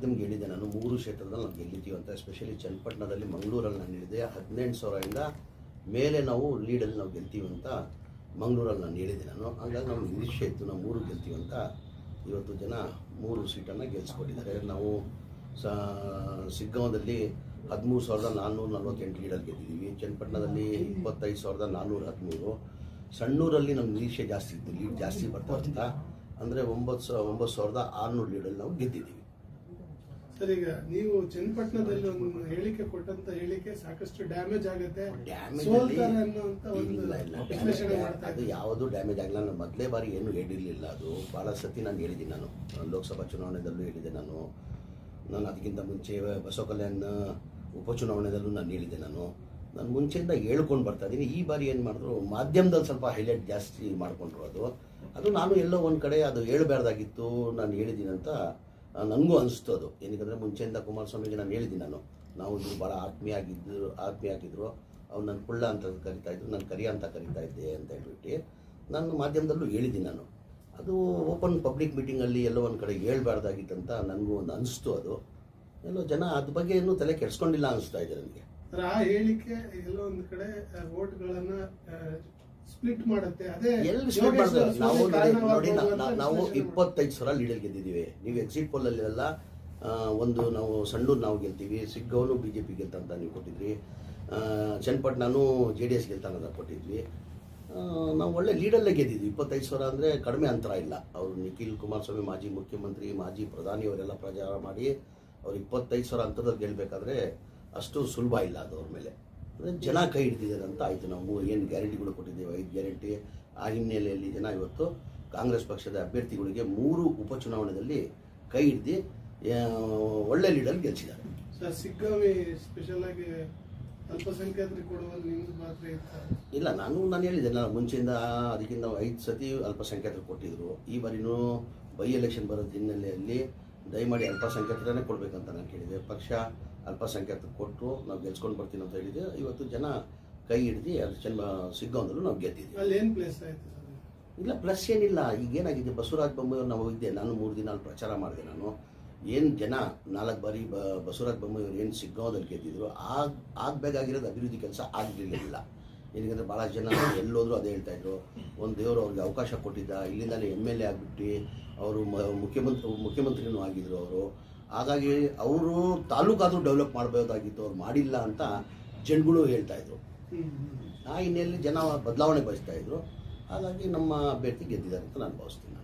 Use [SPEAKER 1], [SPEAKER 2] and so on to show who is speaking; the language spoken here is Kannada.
[SPEAKER 1] ಮಾಧ್ಯಮಕ್ಕೆ ಹೇಳಿದೆ, ನಾನು 3 ಕ್ಷೇತ್ರದಲ್ಲಿ ನಾವು ಗೆಲ್ಲಿದ್ದೀವಿ ಅಂತ. ಎಸ್ಪೆಷಲಿ ಚನ್ನಪಟ್ಟಣದಲ್ಲಿ, ಮಂಗಳೂರಲ್ಲಿ ನಾನು ಹೇಳಿದೆ 18,000ರಿಂದ ಮೇಲೆ ನಾವು ಲೀಡಲ್ಲಿ ನಾವು ಗೆಲ್ತೀವಿ ಅಂತ ಮಂಗಳೂರಲ್ಲಿ ನಾನು ಹೇಳಿದೆ ನಾನು. ಹಾಗಾಗಿ ನಮ್ಮ ನಿರೀಕ್ಷೆ ಇತ್ತು ನಾವು 3 ಗೆಲ್ತೀವಿ ಅಂತ. ಇವತ್ತು ಜನ 3 ಸೀಟನ್ನು ಗೆಲ್ಲಿಸ್ಕೊಟ್ಟಿದ್ದಾರೆ. ನಾವು ಸಿಗ್ಗಾಂವದಲ್ಲಿ 13,448 ಲೀಡಲ್ಲಿ ಗೆದ್ದಿದ್ದೀವಿ. ಚನ್ನಪಟ್ಟಣದಲ್ಲಿ 25,413. ಸಣ್ಣೂರಲ್ಲಿ ನಮ್ಮ ನಿರೀಕ್ಷೆ ಜಾಸ್ತಿ ಇತ್ತು, ಲೀಡ್ ಜಾಸ್ತಿ ಬರ್ತಾ ಅಂತ. ಅಂದರೆ 9,600 ಲೀಡಲ್ಲಿ ನಾವು ಗೆದ್ದಿದ್ದೀವಿ.
[SPEAKER 2] ಸರ್, ಈಗ ನೀವು ಚನ್ನಪಟ್ಟಣದಲ್ಲಿ ಒಂದು ಹೇಳಿಕೆ ಕೊಟ್ಟಂತ ಹೇಳಿಕೆ ಸಾಕಷ್ಟು ಡ್ಯಾಮೇಜ್ ಆಗುತ್ತೆ,
[SPEAKER 1] ಅದು ಯಾವುದು ಡ್ಯಾಮೇಜ್ ಆಗಿಲ್ಲ. ನಾನು ಮೊದಲೇ ಬಾರಿ ಏನು ಹೇಳಿರಲಿಲ್ಲ. ಅದು ಭಾಳ ಸತಿ ನಾನು ಹೇಳಿದ್ದೀನಿ. ನಾನು ಲೋಕಸಭಾ ಚುನಾವಣೆದಲ್ಲೂ ಹೇಳಿದೆ. ನಾನು ಅದಕ್ಕಿಂತ ಮುಂಚೆ ಬಸವ ಕಲ್ಯಾಣ ಉಪಚುನಾವಣೆದಲ್ಲೂ ನಾನು ಹೇಳಿದೆ. ನಾನು ಮುಂಚೆಯಿಂದ ಹೇಳ್ಕೊಂಡು ಬರ್ತಾ ಇದ್ದೀನಿ. ಈ ಬಾರಿ ಏನು ಮಾಡಿದ್ರು, ಮಾಧ್ಯಮದಲ್ಲಿ ಸ್ವಲ್ಪ ಹೈಲೈಟ್ ಜಾಸ್ತಿ ಮಾಡಿಕೊಂಡ್ರು. ಅದು ನಾನು ಎಲ್ಲೋ ಒಂದು ಕಡೆ ಅದು ಹೇಳಬಾರ್ದಾಗಿತ್ತು, ನಾನು ಹೇಳಿದ್ದೀನಿ ಅಂತ ನನಗೂ ಅನಿಸ್ತು. ಅದು ಏನಕ್ಕೆ ಮುಂಚೆಯಿಂದ ಕುಮಾರಸ್ವಾಮಿಗೆ ನಾನು ಹೇಳಿದ್ದೀನಿ. ನಾವು ಇವರು ಭಾಳ ಆತ್ಮೀಯ ಆಗಿದ್ದರು. ಅವ್ರು ನನ್ನ ಕುಳ್ಳ ಅಂತ ಕರಿತಾ ಇದ್ರು, ನಾನು ಕರಿಯ ಅಂತ ಕರಿತಾ ಇದ್ದೆ ಅಂತ ಹೇಳ್ಬಿಟ್ಟು ನಾನು ಮಾಧ್ಯಮದಲ್ಲೂ ಹೇಳಿದ್ದೀನಿ. ನಾನು ಅದು ಓಪನ್ ಪಬ್ಲಿಕ್ ಮೀಟಿಂಗಲ್ಲಿ ಎಲ್ಲೋ ಒಂದು ಕಡೆ ಹೇಳ್ಬಾರ್ದಾಗಿತ್ತಂತ ನನಗೂ ಒಂದು ಅನಿಸ್ತು. ಅದು ಎಲ್ಲೋ ಜನ ಅದ್ರ ಬಗ್ಗೆ ಇನ್ನೂ ತಲೆ ಕೆಡಿಸ್ಕೊಂಡಿಲ್ಲ ಅನಿಸ್ತಾ ಇದೆ ನನಗೆ.
[SPEAKER 2] ಆ ಹೇಳಿಕೆ ಎಲ್ಲೋ ಒಂದು ಕಡೆ ವೋಟ್ಗಳನ್ನ ಸ್ಪ್ಲಿಟ್ ಮಾಡುತ್ತೆ. ಅದೇ
[SPEAKER 1] ಎಲ್ಲಿ ಸ್ಪ್ಲಿಟ್ ಮಾಡಿದ್ರೆ ನೋಡಿ, ನಾವು 25,000 ಲೀಡರ್ ಗೆದ್ದಿದ್ದೀವಿ. ನೀವು ಎಕ್ಸಿಟ್ ಪೋಲಲ್ಲೆಲ್ಲ ಒಂದು ನಾವು ಸಣ್ಣೂರು ನಾವು ಗೆಲ್ತೀವಿ, ಸಿಗ್ಗಾಂವನು BJP ಗೆಲ್ತಂತ ನೀವು ಕೊಟ್ಟಿದ್ರಿ, ಚನ್ನಪಟ್ಟಣನೂ JDS ಗೆಲ್ತಾನಂತ ಕೊಟ್ಟಿದ್ವಿ. ನಾವು ಒಳ್ಳೆ ಲೀಡಲ್ಲೇ ಗೆದ್ದಿದ್ವಿ. 25,000 ಅಂದರೆ ಕಡಿಮೆ ಅಂತರ ಇಲ್ಲ. ಅವರು ನಿಖಿಲ್ ಕುಮಾರಸ್ವಾಮಿ ಮಾಜಿ ಮುಖ್ಯಮಂತ್ರಿ, ಮಾಜಿ ಪ್ರಧಾನಿ ಅವರೆಲ್ಲ ಪ್ರಚಾರ ಮಾಡಿ ಅವ್ರು 25,000 ಅಂತರದಲ್ಲಿ ಗೆಲ್ಲಬೇಕಾದ್ರೆ ಅಷ್ಟು ಸುಲಭ ಇಲ್ಲ ಅದು ಅವ್ರ ಮೇಲೆ. ಅಂದರೆ ಜನ ಕೈ ಹಿಡ್ದಿದ್ದಾರೆ ಅಂತ ಆಯಿತು. ನಾವು ಏನು ಗ್ಯಾರಂಟಿಗಳು ಕೊಟ್ಟಿದ್ದೇವೆ, 5 ಗ್ಯಾರಂಟಿ, ಆ ಹಿನ್ನೆಲೆಯಲ್ಲಿ ಜನ ಇವತ್ತು ಕಾಂಗ್ರೆಸ್ ಪಕ್ಷದ ಅಭ್ಯರ್ಥಿಗಳಿಗೆ 3 ಉಪಚುನಾವಣೆಯಲ್ಲಿ ಕೈ ಹಿಡ್ದು ಒಳ್ಳೆ ಲೀಡರ್ ಗೆಲ್ಲಿಸಿದ್ದಾರೆ.
[SPEAKER 2] ಸರ್, ಸಿಗ್ಗಾಂವಿ ಸ್ಪೆಷಲ್ ಆಗಿ ಅಲ್ಪಸಂಖ್ಯಾತರಿಗೆ ಕೊಡುವಲ್ಲಿ ನಿಮ್ದು ಮಾತ್ರ
[SPEAKER 1] ಇಲ್ಲ, ನಾನು ಹೇಳಿದೆ. ನಾನು ಮುಂಚೆಯಿಂದ ಅದಕ್ಕಿಂತ 5 ಸತಿ ಅಲ್ಪಸಂಖ್ಯಾತರು ಕೊಟ್ಟಿದ್ರು. ಈ ಬಾರಿನೂ ಬೈ ಎಲೆಕ್ಷನ್ ಬರೋದು ಹಿನ್ನೆಲೆಯಲ್ಲಿ ದಯಮಾಡಿ ಅಲ್ಪಸಂಖ್ಯಾತರನ್ನೇ ಕೊಡಬೇಕಂತ ನಾನು ಕೇಳಿದೆ. ಪಕ್ಷ ಅಲ್ಪಸಂಖ್ಯಾತರು ಕೊಟ್ಟು ನಾವು ಗೆಲ್ಸ್ಕೊಂಡು ಬರ್ತೀನಿ ಅಂತ ಹೇಳಿದೆ. ಇವತ್ತು ಜನ ಕೈ ಹಿಡಿದು ಸಿಗ್ಗಾಂವದಲ್ಲೂ ನಾವು ಗೆದ್ದಿದ್ದೀವಿ.
[SPEAKER 2] ಅಲ್ಲಿ ಏನು ಪ್ಲೇಸ್ ಆಯಿತು?
[SPEAKER 1] ಇಲ್ಲ, ಪ್ಲಸ್ ಏನಿಲ್ಲ. ಈಗೇನಾಗಿದೆ, ಬಸವರಾಜ ಬೊಮ್ಮಾಯಿ ನಾವು ಇದ್ದೆ, ನಾನು 3 ದಿನ ಅಲ್ಲಿ ಪ್ರಚಾರ ಮಾಡಿದೆ. ನಾನು ಏನು ಜನ 4 ಬಾರಿ ಬಸವರಾಜ ಬೊಮ್ಮಾಯಿ ಅವರು ಏನು ಸಿಗ್ಗಾಂವದಲ್ಲಿ ಗೆದ್ದಿದ್ರು, ಆಗಬೇಕಾಗಿರೋದು ಅಭಿವೃದ್ಧಿ ಕೆಲಸ ಆಗಲಿಲ್ಲ. ಏನಂದರೆ ಭಾಳ ಜನ ಎಲ್ಲೋದ್ರೂ ಅದೇ ಹೇಳ್ತಾಯಿದ್ರು. ಒಂದು ದೇವರು ಅವ್ರಿಗೆ ಅವಕಾಶ ಕೊಟ್ಟಿದ್ದ, ಇಲ್ಲಿಂದಲೇ MLA ಆಗಿಬಿಟ್ಟು ಅವರು ಮುಖ್ಯಮಂತ್ರಿನೂ ಆಗಿದ್ರು ಅವರು. ಹಾಗಾಗಿ ಅವರು ತಾಲೂಕಾದರೂ ಡೆವಲಪ್ ಮಾಡಬಹುದಾಗಿತ್ತು, ಅವ್ರು ಮಾಡಿಲ್ಲ ಅಂತ ಜನಗಳು ಹೇಳ್ತಾಯಿದ್ರು. ಆ ಹಿನ್ನೆಲೆಯಲ್ಲಿ ಜನ ಬದಲಾವಣೆ ಬಯಸ್ತಾ ಇದ್ರು. ಹಾಗಾಗಿ ನಮ್ಮ ಅಭ್ಯರ್ಥಿ ಗೆದ್ದಿದ್ದಾರೆ ಅಂತ ನಾನು ಭಾವಿಸ್ತೀನಿ.